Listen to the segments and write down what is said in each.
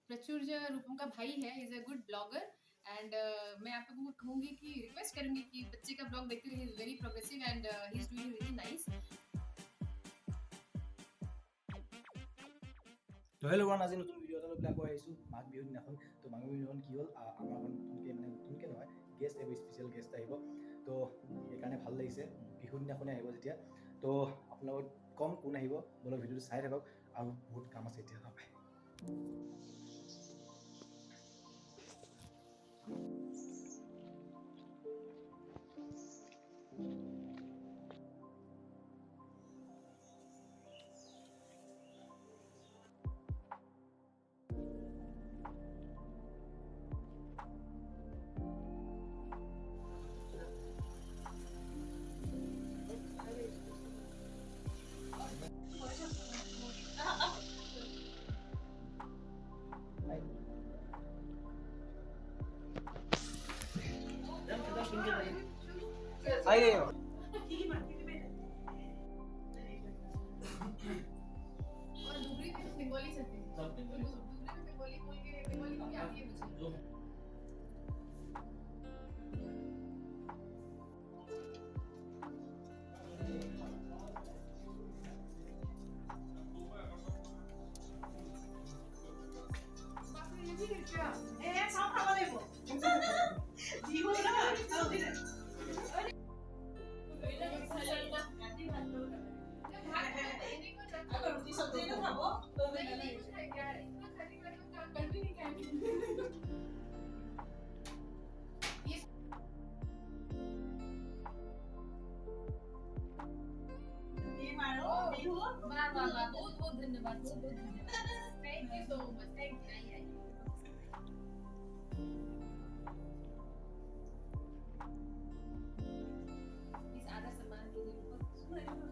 प्रचुर जो रूपम का भाई है, is a good blogger and मैं आप लोगों को कहूंगी कि रिक्वेस्ट करूंगी कि बच्चे का ब्लॉग देखते रहिए, very progressive and he is doing really nice. তো হেল্ল' ওৱান, আজি নতুন ভিডিঅ' এটা লৈ পেলাই আকৌ আহিছোঁ মাঘ বিহুৰ দিনাখন। তো মাঘ বিহুৰ দিনাখন কি হ'ল, আমাৰ ঘৰত নতুনকৈ নহয়, গেষ্ট আহিব, স্পেচিয়েল গেষ্ট আহিব। তো সেইকাৰণে ভাল লাগিছে, বিহুৰ দিনাখনে আহিব যেতিয়া। তো আপোনালোকক কম কোন আহিব, বলক ভিডিঅ'টো চাই থাকক, আৰু বহুত কাম আছে এতিয়া নাপায়। आई गई हो। और डुगरी में बंगाली चलते हैं, डुगरी में बंगाली बोल के बंगाली को क्या आती है मुझे। वाह वाह वाह, बहुत बहुत धन्यवाद, बहुत बहुत धन्यवाद, thank you so much, thank you. आइए आइए। इस आधा सम्मान लोगों को अच्छा हो गया।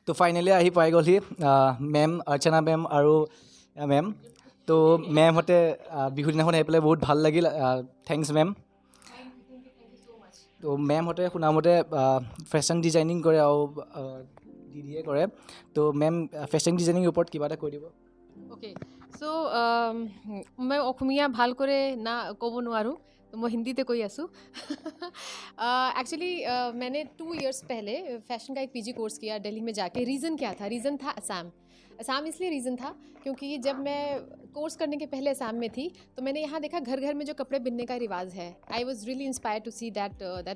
তো ফাইনেলি আহি পাই গ'লহি মেম, অৰ্চনা মেম আৰু মেম। তো মেমহঁতে বিহুৰ দিনাখন আহি পেলাই বহুত ভাল লাগিল, thanks ma'am. Thank you so much. তো মেমহঁতে শুনামতে ফেশ্বন ডিজাইনিং কৰে আৰু দিদিয়ে কৰে। তো মেম ফেশ্বন ডিজাইনিংৰ ওপৰত কিবা এটা কৈ দিব। ওকে সো মই অসমীয়া ভাল করে না ক'ব নোৱাৰোঁ, तो मैं हिंदी ते कोई आसूँ। एक्चुअली मैंने 2 इयर्स पहले फ़ैशन का एक पीजी कोर्स किया दिल्ली में जाके। रीज़न क्या था? रीज़न था असम इसलिए रीज़न था क्योंकि जब मैं कोर्स करने के पहले असम में थी तो मैंने यहाँ देखा घर घर में जो कपड़े बिनने का रिवाज है। I was really inspired to see that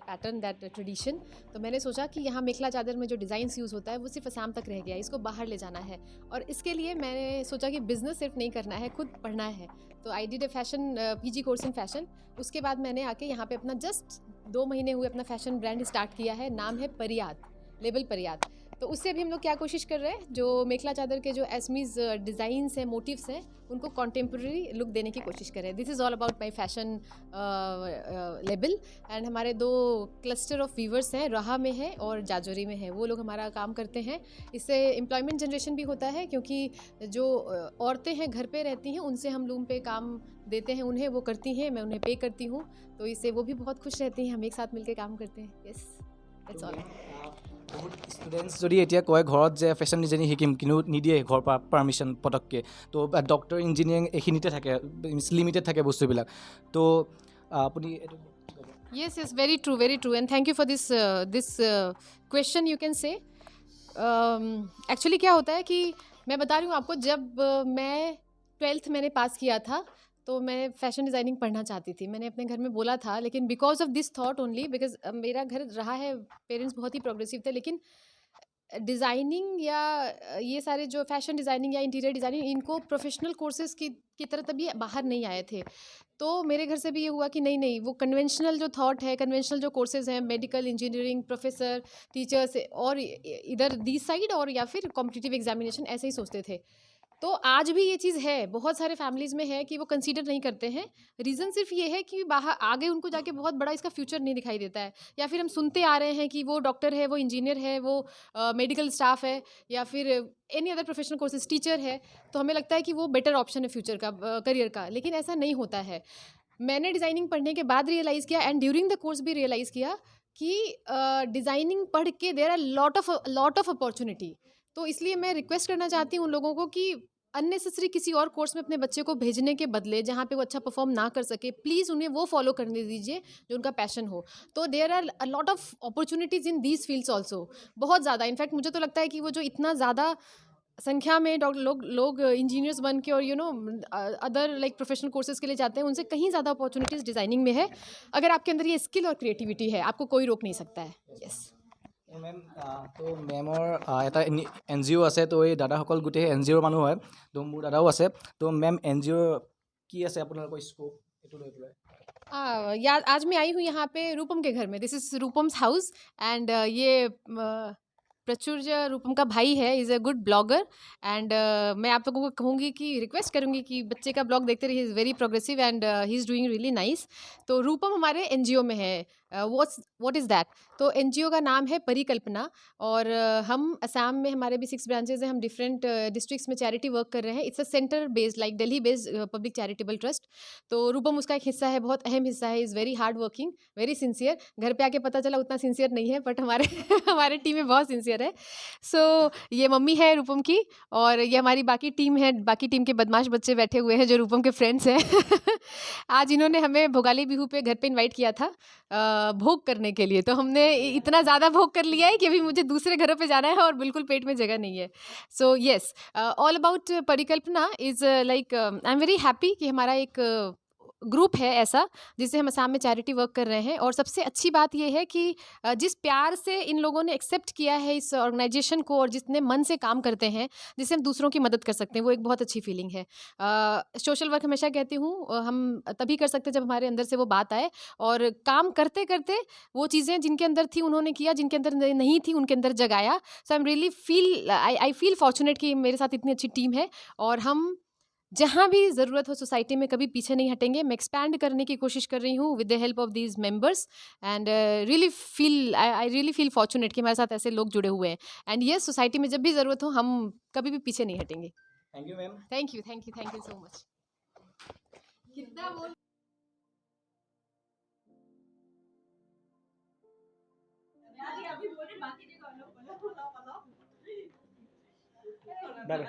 pattern, that tradition. तो मैंने सोचा कि यहाँ मेखला चादर में जो डिज़ाइंस यूज़ होता है वो सिर्फ असम तक रह गया, इसको बाहर ले जाना है। और इसके लिए मैंने सोचा कि बिज़नेस सिर्फ नहीं करना है, खुद पढ़ना है। तो I did a fashion PG course in fashion. उसके बाद मैंने आके यहाँ पे अपना जस्ट 2 महीने हुए अपना फैशन ब्रांड स्टार्ट किया है, नाम है परियाद, लेबल परियाद। तो उससे अभी हम लोग क्या कोशिश कर रहे हैं, जो मेखला चादर के जो एसमीज डिज़ाइंस हैं, मोटिव्स हैं, उनको कॉन्टेम्प्रेरी लुक देने की कोशिश कर रहे हैं। This is all about my fashion label. And हमारे 2 क्लस्टर ऑफ वीवर्स हैं, रहा में है और जाजोरी में है, वो लोग हमारा काम करते हैं। इससे एम्प्लॉयमेंट जनरेशन भी होता है क्योंकि जो औरतें हैं घर पे रहती हैं, उनसे हम लूम पे काम देते हैं उन्हें, वो करती हैं, मैं उन्हें पे करती हूँ। तो इससे वो भी बहुत खुश रहती हैं, हम एक साथ मिलकर काम करते हैं। Yes, that's all. বহুত ষ্টুডেণ্টছ যদি এতিয়া কয় ঘৰত যে ফেশ্বন ডিজাইনিং শিকিম, কিন্তু নিদিয়ে ঘৰৰ পৰা পাৰ্মিশ্যন পটককৈ। তো ডক্টৰ, ইঞ্জিনিয়াৰিং এইখিনিতে থাকে, লিমিটেড থাকে বস্তুবিলাক। তো আপুনি এইটো Yes, yes, very true, very true. And thank you for this question, you can say. Actually क्या होता है कि मैं बता रही हूँ आपको, जब मैं 12th मैंने पास किया था तो मैं फ़ैशन डिज़ाइनिंग पढ़ना चाहती थी। मैंने अपने घर में बोला था, लेकिन because of this thought only, because मेरा घर रहा है, पेरेंट्स बहुत ही प्रोग्रेसिव थे, लेकिन डिज़ाइनिंग या ये सारे जो फ़ैशन डिज़ाइनिंग या इंटीरियर डिज़ाइनिंग, इनको प्रोफेशनल कोर्सेज़ की तरह तभी बाहर नहीं आए थे। तो मेरे घर से भी ये हुआ कि नहीं नहीं, वो कन्वेंशनल जो थॉट है, कन्वेंशनल जो कोर्सेज़ हैं, मेडिकल, इंजीनियरिंग, प्रोफेसर, टीचर्स, और इधर दी साइड, और या फिर कॉम्पिटिटिव एग्जामिनेशन, ऐसे ही सोचते थे। तो आज भी ये चीज़ है, बहुत सारे फैमिलीज़ में है कि वो कंसीडर नहीं करते हैं। रीज़न सिर्फ ये है कि बाहर आगे उनको जाके बहुत बड़ा इसका फ्यूचर नहीं दिखाई देता है, या फिर हम सुनते आ रहे हैं कि वो डॉक्टर है, वो इंजीनियर है, वो मेडिकल स्टाफ है, या फिर any other professional courses teacher है, तो हमें लगता है कि वो बेटर ऑप्शन है फ्यूचर का, करियर का। लेकिन ऐसा नहीं होता है। मैंने डिज़ाइनिंग पढ़ने के बाद रियलाइज़ किया, एंड ड्यूरिंग द कोर्स भी रियलाइज़ किया कि डिज़ाइनिंग पढ़ के there are lot of opportunity. तो इसलिए मैं रिक्वेस्ट करना चाहती हूँ उन लोगों को कि अननेसेसरी किसी और कोर्स में अपने बच्चे को भेजने के बदले, जहाँ पे वो अच्छा परफॉर्म ना कर सके, प्लीज़ उन्हें वो फॉलो करने दीजिए जो उनका पैशन हो। तो there are a lot of opportunities in these fields also, बहुत ज़्यादा। इनफैक्ट मुझे तो लगता है कि वो जो इतना ज़्यादा संख्या में लोग इंजीनियर्स बन के और अदर लाइक प्रोफेशनल कोर्सेज के लिए जाते हैं, उनसे कहीं ज़्यादा अपॉर्चुनिटीज़ डिज़ाइनिंग में है। अगर आपके अंदर ये स्किल और क्रिएटिविटी है, आपको कोई रोक नहीं सकता है। यस। মেম তো মেমৰ এটা এন জি অ' আছে, তো এই দাদাসকল গোটেই এন জি অ'ৰ মানুহ হয়, তো মোৰ দাদাও আছে। তো মেম এন জি অ'ৰ কি আছে আপোনালোকৰ স্কোপ এইটো লৈ পেলাই? या आज मैं आई हूँ यहाँ पे रूपम के घर में। दिस इज़ रूपम्स हाउस, एंड ये प्रचुर्य रूपम का भाई है, is a good blogger. And मैं आप लोगों को कहूँगी कि रिक्वेस्ट करूँगी कि बच्चे का ब्लॉग देखते रहिए, is very progressive and he is doing really nice. तो रूपम हमारे एनजीओ में है। What is that? तो एनजीओ का नाम है परिकल्पना, और हम असम में, हमारे भी 6 ब्रांचेज हैं, हम डिफरेंट डिस्ट्रिक्ट्स में चैरिटी वर्क कर रहे हैं। It's a centre based, like Delhi based public charitable trust. तो रूपम उसका एक हिस्सा है, बहुत अहम हिस्सा है। Is very hard working, very sincere. घर पे आके पता चला उतना सिंसियर नहीं है, बट हमारे हमारे टीम में बहुत सिंसियर है। सो ये मम्मी है रूपम की, और ये हमारी बाकी टीम है। बाकी टीम के बदमाश बच्चे बैठे हुए हैं जो रूपम के फ्रेंड्स हैं। आज इन्होंने हमें भोगाली बिहू पे घर पे इनवाइट किया था भोग करने के लिए। तो हमने इतना ज़्यादा भोग कर लिया है कि अभी मुझे दूसरे घरों पे जाना है और बिल्कुल पेट में जगह नहीं है। सो येस, ऑल अबाउट परिकल्पना is like I am very happy कि हमारा एक ग्रुप है ऐसा जिससे हम असम में चैरिटी वर्क कर रहे हैं। और सबसे अच्छी बात यह है कि जिस प्यार से इन लोगों ने एक्सेप्ट किया है इस ऑर्गेनाइजेशन को, और जितने मन से काम करते हैं, जिससे हम दूसरों की मदद कर सकते हैं, वो एक बहुत अच्छी फीलिंग है। सोशल वर्क हमेशा कहती हूँ हम तभी कर सकते हैं जब हमारे अंदर से वो बात आए, और काम करते करते वो चीज़ें जिनके अंदर थी उन्होंने किया, जिनके अंदर नहीं थी उनके अंदर जगाया। So I am really I feel fortunate कि मेरे साथ इतनी अच्छी टीम है, और हम जहाँ भी ज़रूरत हो सोसाइटी में कभी पीछे नहीं हटेंगे। मैं एक्सपैंड करने की कोशिश कर रही हूँ with the help of these members, and I really feel fortunate कि हमारे साथ ऐसे लोग जुड़े हुए हैं। एंड ये सोसाइटी में जब भी ज़रूरत हो हम कभी भी पीछे नहीं हटेंगे। Thank you ma'am. Thank you so much. कितना बोल দাদা